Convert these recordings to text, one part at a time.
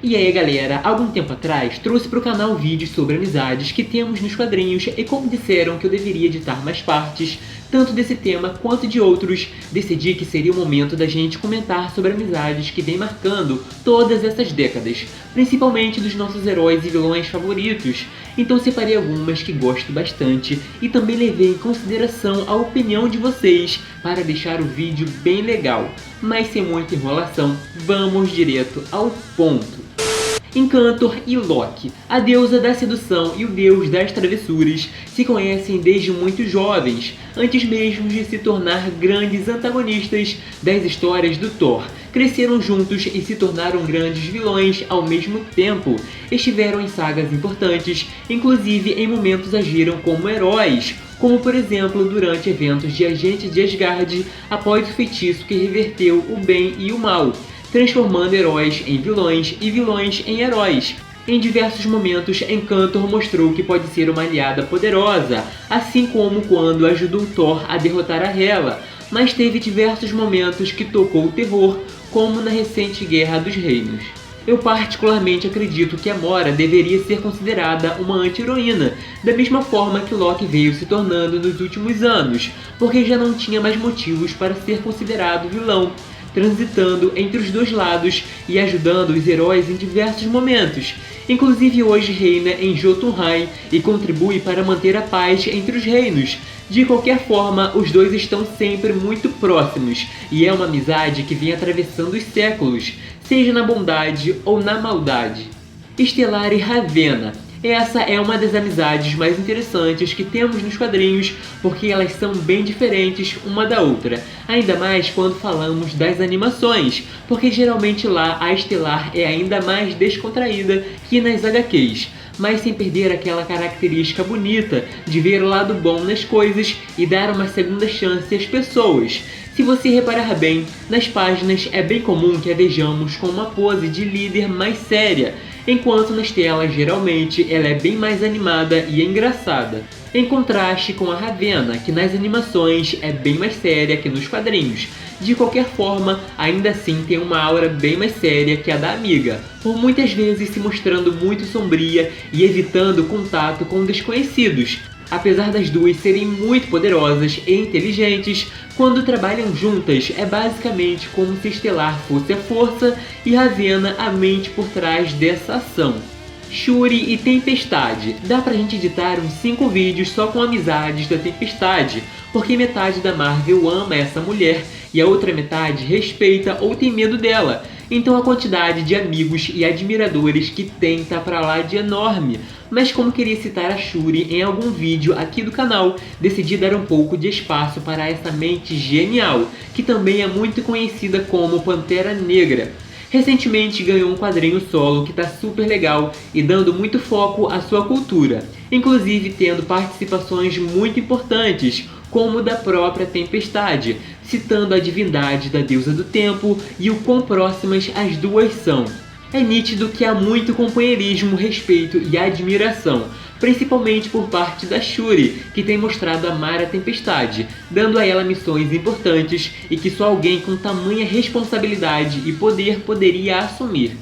E aí galera, algum tempo atrás trouxe para o canal vídeos sobre amizades que temos nos quadrinhos e como disseram que eu deveria editar mais partes, tanto desse tema quanto de outros, decidi que seria o momento da gente comentar sobre amizades que vem marcando todas essas décadas, principalmente dos nossos heróis e vilões favoritos. Então separei algumas que gosto bastante e também levei em consideração a opinião de vocês para deixar o vídeo bem legal. Mas sem muita enrolação, vamos direto ao ponto. Encantor e Loki, a deusa da sedução e o deus das travessuras, se conhecem desde muito jovens, antes mesmo de se tornar grandes antagonistas das histórias do Thor. Cresceram juntos e se tornaram grandes vilões ao mesmo tempo. Estiveram em sagas importantes, inclusive em momentos agiram como heróis, como por exemplo durante eventos de Agente de Asgard após o feitiço que reverteu o bem e o mal, transformando heróis em vilões e vilões em heróis. Em diversos momentos, Encantor mostrou que pode ser uma aliada poderosa, assim como quando ajudou Thor a derrotar a Hela, mas teve diversos momentos que tocou o terror, como na recente Guerra dos Reinos. Eu particularmente acredito que Gamora deveria ser considerada uma anti-heroína, da mesma forma que Loki veio se tornando nos últimos anos, porque já não tinha mais motivos para ser considerado vilão, transitando entre os dois lados e ajudando os heróis em diversos momentos. Inclusive hoje reina em Jotunheim e contribui para manter a paz entre os reinos. De qualquer forma, os dois estão sempre muito próximos, e é uma amizade que vem atravessando os séculos, seja na bondade ou na maldade. Estelar e Ravena. Essa é uma das amizades mais interessantes que temos nos quadrinhos, porque elas são bem diferentes uma da outra, ainda mais quando falamos das animações, porque geralmente lá a Estelar é ainda mais descontraída que nas HQs, mas sem perder aquela característica bonita de ver o lado bom nas coisas e dar uma segunda chance às pessoas. Se você reparar bem, nas páginas é bem comum que a vejamos com uma pose de líder mais séria, enquanto nas telas geralmente ela é bem mais animada e engraçada. Em contraste com a Ravena, que nas animações é bem mais séria que nos quadrinhos. De qualquer forma, ainda assim tem uma aura bem mais séria que a da amiga, por muitas vezes se mostrando muito sombria e evitando contato com desconhecidos. Apesar das duas serem muito poderosas e inteligentes, quando trabalham juntas é basicamente como se Estelar fosse a força e Ravena a mente por trás dessa ação. Shuri e Tempestade. Dá pra gente editar uns 5 vídeos só com amizades da Tempestade, porque metade da Marvel ama essa mulher e a outra metade respeita ou tem medo dela. Então a quantidade de amigos e admiradores que tem tá pra lá de enorme. Mas como queria citar a Shuri em algum vídeo aqui do canal, decidi dar um pouco de espaço para essa mente genial, que também é muito conhecida como Pantera Negra. Recentemente ganhou um quadrinho solo que tá super legal e dando muito foco à sua cultura, inclusive tendo participações muito importantes, como da própria Tempestade, citando a divindade da deusa do tempo e o quão próximas as duas são. É nítido que há muito companheirismo, respeito e admiração, principalmente por parte da Shuri, que tem mostrado amar a Tempestade, dando a ela missões importantes e que só alguém com tamanha responsabilidade e poder poderia assumir.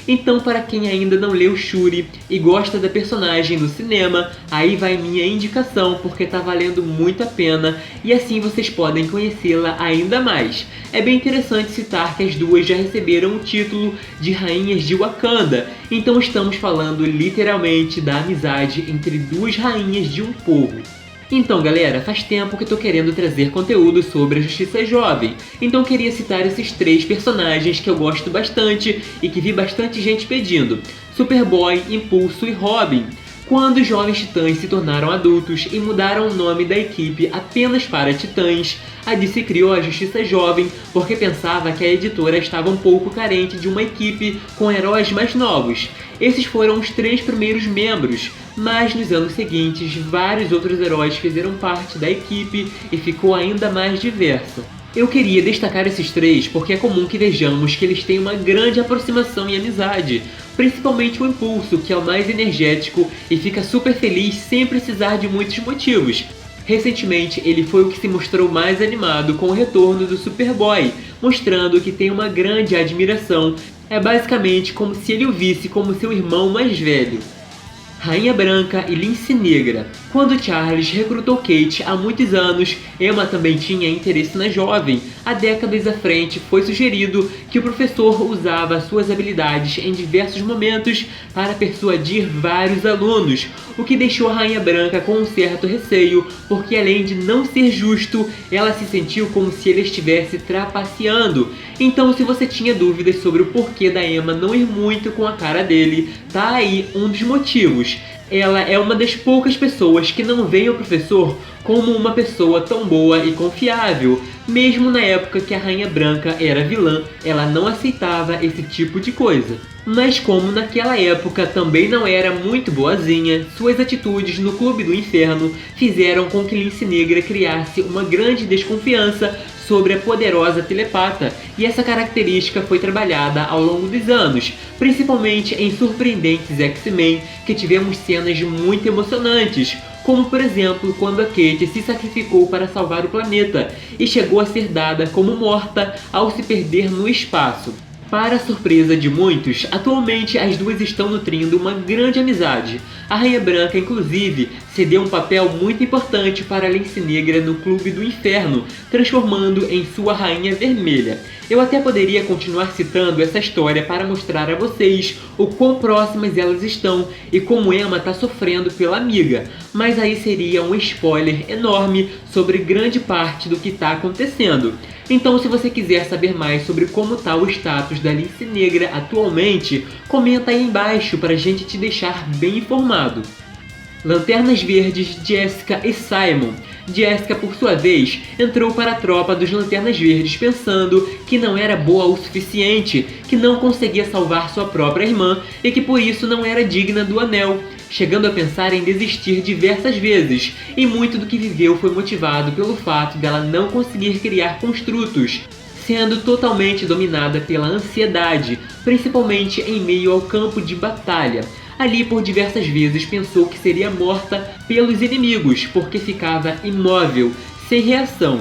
Então, para quem ainda não leu Shuri e gosta da personagem no cinema, aí vai minha indicação, porque tá valendo muito a pena e assim vocês podem conhecê-la ainda mais. É bem interessante citar que as duas já receberam o título de Rainhas de Wakanda, então estamos falando literalmente da amizade entre duas rainhas de um povo. Então galera, faz tempo que tô querendo trazer conteúdo sobre a Justiça Jovem, então queria citar esses 3 personagens que eu gosto bastante e que vi bastante gente pedindo: Superboy, Impulso e Robin. Quando os Jovens Titãs se tornaram adultos e mudaram o nome da equipe apenas para Titãs, a DC criou a Justiça Jovem porque pensava que a editora estava um pouco carente de uma equipe com heróis mais novos. Esses foram os 3 primeiros membros, mas nos anos seguintes vários outros heróis fizeram parte da equipe e ficou ainda mais diversa. Eu queria destacar esses 3 porque é comum que vejamos que eles têm uma grande aproximação e amizade, principalmente o Impulso, que é o mais energético e fica super feliz sem precisar de muitos motivos. Recentemente, ele foi o que se mostrou mais animado com o retorno do Superboy, mostrando que tem uma grande admiração É basicamente como se ele o visse como seu irmão mais velho. Rainha Branca e Lince Negra. Quando Charles recrutou Kate há muitos anos, Emma também tinha interesse na jovem. Há décadas à frente, foi sugerido que o professor usava suas habilidades em diversos momentos para persuadir vários alunos, o que deixou a Rainha Branca com um certo receio, porque além de não ser justo, ela se sentiu como se ele estivesse trapaceando. Então, se você tinha dúvidas sobre o porquê da Emma não ir muito com a cara dele, tá aí um dos motivos. Ela é uma das poucas pessoas que não veem o professor como uma pessoa tão boa e confiável. Mesmo na época que a Rainha Branca era vilã, ela não aceitava esse tipo de coisa. Mas como naquela época também não era muito boazinha, suas atitudes no Clube do Inferno fizeram com que Lince Negra criasse uma grande desconfiança sobre a poderosa telepata, e essa característica foi trabalhada ao longo dos anos, principalmente em surpreendentes X-Men, que tivemos cenas muito emocionantes, como por exemplo quando a Kate se sacrificou para salvar o planeta e chegou a ser dada como morta ao se perder no espaço. Para a surpresa de muitos, atualmente as duas estão nutrindo uma grande amizade. A Rainha Branca, inclusive, cedeu um papel muito importante para a Lince Negra no Clube do Inferno, transformando em sua Rainha Vermelha. Eu até poderia continuar citando essa história para mostrar a vocês o quão próximas elas estão e como Emma está sofrendo pela amiga, mas aí seria um spoiler enorme sobre grande parte do que está acontecendo. Então, se você quiser saber mais sobre como está o status da Lince Negra atualmente, comenta aí embaixo para a gente te deixar bem informado. Lanternas Verdes, Jessica e Simon. Jessica, por sua vez, entrou para a tropa dos Lanternas Verdes pensando que não era boa o suficiente, que não conseguia salvar sua própria irmã e que por isso não era digna do anel, chegando a pensar em desistir diversas vezes, e muito do que viveu foi motivado pelo fato dela não conseguir criar construtos, sendo totalmente dominada pela ansiedade, principalmente em meio ao campo de batalha. Ali por diversas vezes pensou que seria morta pelos inimigos, porque ficava imóvel, sem reação.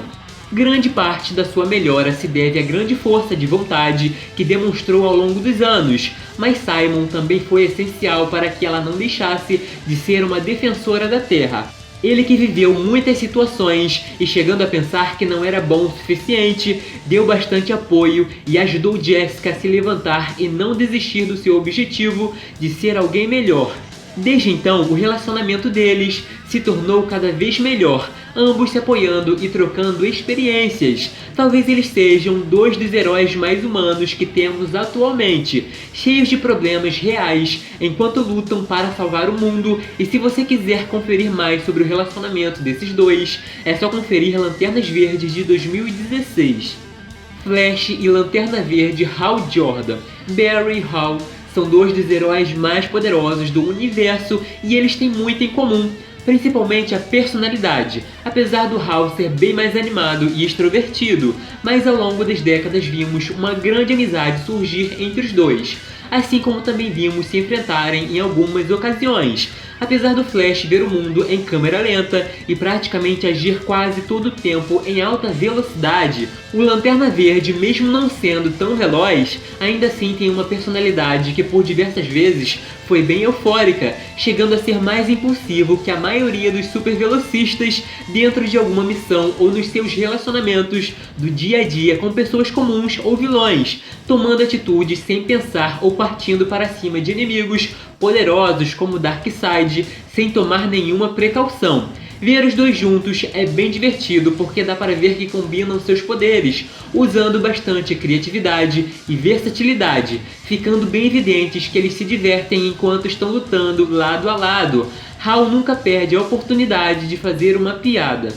Grande parte da sua melhora se deve à grande força de vontade que demonstrou ao longo dos anos, mas Simon também foi essencial para que ela não deixasse de ser uma defensora da Terra. Ele que viveu muitas situações e chegando a pensar que não era bom o suficiente, deu bastante apoio e ajudou Jessica a se levantar e não desistir do seu objetivo de ser alguém melhor. Desde então, o relacionamento deles se tornou cada vez melhor, ambos se apoiando e trocando experiências. Talvez eles sejam dois dos heróis mais humanos que temos atualmente, cheios de problemas reais enquanto lutam para salvar o mundo. E se você quiser conferir mais sobre o relacionamento desses dois, é só conferir Lanternas Verdes de 2016. Flash e Lanterna Verde Hal Jordan. Barry e Hal são dois dos heróis mais poderosos do universo e eles têm muito em comum, principalmente a personalidade, apesar do Hal ser bem mais animado e extrovertido, mas ao longo das décadas vimos uma grande amizade surgir entre os dois, assim como também vimos se enfrentarem em algumas ocasiões. Apesar do Flash ver o mundo em câmera lenta e praticamente agir quase todo o tempo em alta velocidade, o Lanterna Verde, mesmo não sendo tão veloz, ainda assim tem uma personalidade que por diversas vezes foi bem eufórica, chegando a ser mais impulsivo que a maioria dos supervelocistas dentro de alguma missão ou nos seus relacionamentos do dia a dia com pessoas comuns ou vilões, tomando atitudes sem pensar ou partindo para cima de inimigos poderosos como Darkseid sem tomar nenhuma precaução. Ver os dois juntos é bem divertido porque dá para ver que combinam seus poderes, usando bastante criatividade e versatilidade, ficando bem evidentes que eles se divertem enquanto estão lutando lado a lado. Hal nunca perde a oportunidade de fazer uma piada.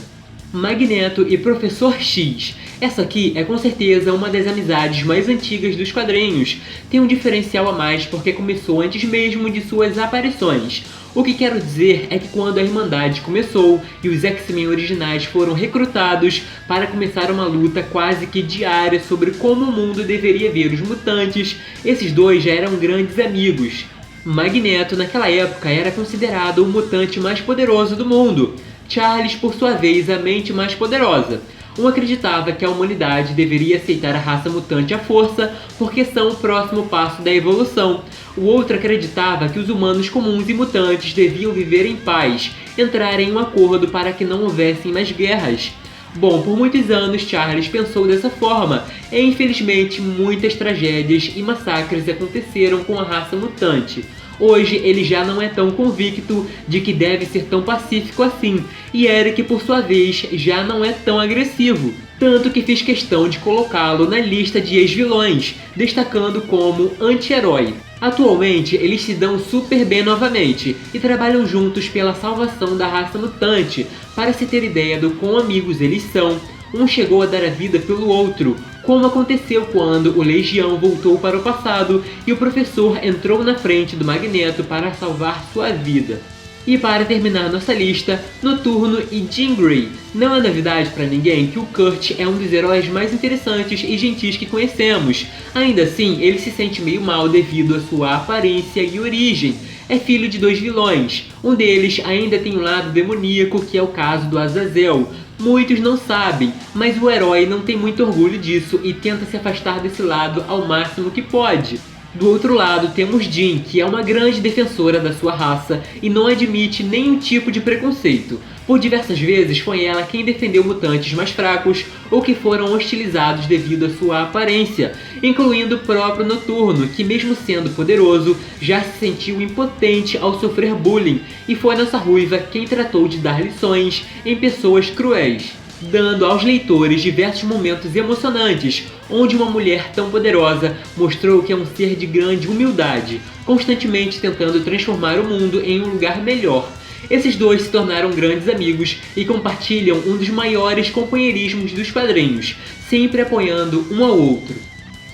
Magneto e Professor X. Essa aqui é com certeza uma das amizades mais antigas dos quadrinhos. Tem um diferencial a mais porque começou antes mesmo de suas aparições. O que quero dizer é que quando a Irmandade começou e os X-Men originais foram recrutados para começar uma luta quase que diária sobre como o mundo deveria ver os mutantes, esses dois já eram grandes amigos. Magneto naquela época era considerado o mutante mais poderoso do mundo. Charles, por sua vez, a mente mais poderosa. Um acreditava que a humanidade deveria aceitar a raça mutante à força porque são o próximo passo da evolução. O outro acreditava que os humanos comuns e mutantes deviam viver em paz, entrar em um acordo para que não houvessem mais guerras. Bom, por muitos anos Charles pensou dessa forma, e infelizmente muitas tragédias e massacres aconteceram com a raça mutante. Hoje ele já não é tão convicto de que deve ser tão pacífico assim, e Eric, por sua vez, já não é tão agressivo. Tanto que fiz questão de colocá-lo na lista de ex-vilões, destacando como anti-herói. Atualmente, eles se dão super bem novamente e trabalham juntos pela salvação da raça mutante. Para se ter ideia do quão amigos eles são, um chegou a dar a vida pelo outro, como aconteceu quando o Legião voltou para o passado e o professor entrou na frente do Magneto para salvar sua vida. E para terminar nossa lista, Noturno e Jean Grey. Não é novidade para ninguém que o Kurt é um dos heróis mais interessantes e gentis que conhecemos. Ainda assim, ele se sente meio mal devido à sua aparência e origem. É filho de 2 vilões. Um deles ainda tem um lado demoníaco, que é o caso do Azazel. Muitos não sabem, mas o herói não tem muito orgulho disso e tenta se afastar desse lado ao máximo que pode. Do outro lado temos Jean, que é uma grande defensora da sua raça e não admite nenhum tipo de preconceito. Por diversas vezes foi ela quem defendeu mutantes mais fracos ou que foram hostilizados devido à sua aparência, incluindo o próprio Noturno, que mesmo sendo poderoso, já se sentiu impotente ao sofrer bullying, e foi nossa ruiva quem tratou de dar lições em pessoas cruéis, dando aos leitores diversos momentos emocionantes, onde uma mulher tão poderosa mostrou que é um ser de grande humildade, constantemente tentando transformar o mundo em um lugar melhor. Esses dois se tornaram grandes amigos e compartilham um dos maiores companheirismos dos quadrinhos, sempre apoiando um ao outro.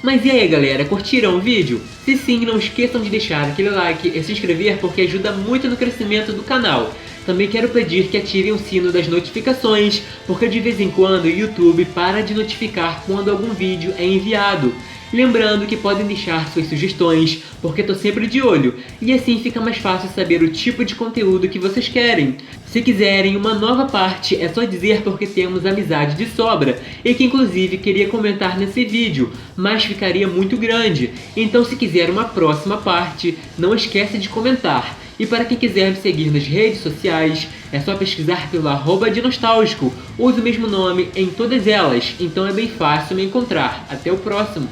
Mas e aí galera, curtiram o vídeo? Se sim, não esqueçam de deixar aquele like e se inscrever porque ajuda muito no crescimento do canal. Também quero pedir que ativem o sino das notificações, porque de vez em quando o YouTube para de notificar quando algum vídeo é enviado. Lembrando que podem deixar suas sugestões, porque tô sempre de olho, e assim fica mais fácil saber o tipo de conteúdo que vocês querem. Se quiserem uma nova parte, é só dizer porque temos amizade de sobra, e que inclusive queria comentar nesse vídeo, mas ficaria muito grande. Então se quiser uma próxima parte, não esquece de comentar. E para quem quiser me seguir nas redes sociais, é só pesquisar pelo @denostalgico. Uso o mesmo nome em todas elas, então é bem fácil me encontrar. Até o próximo!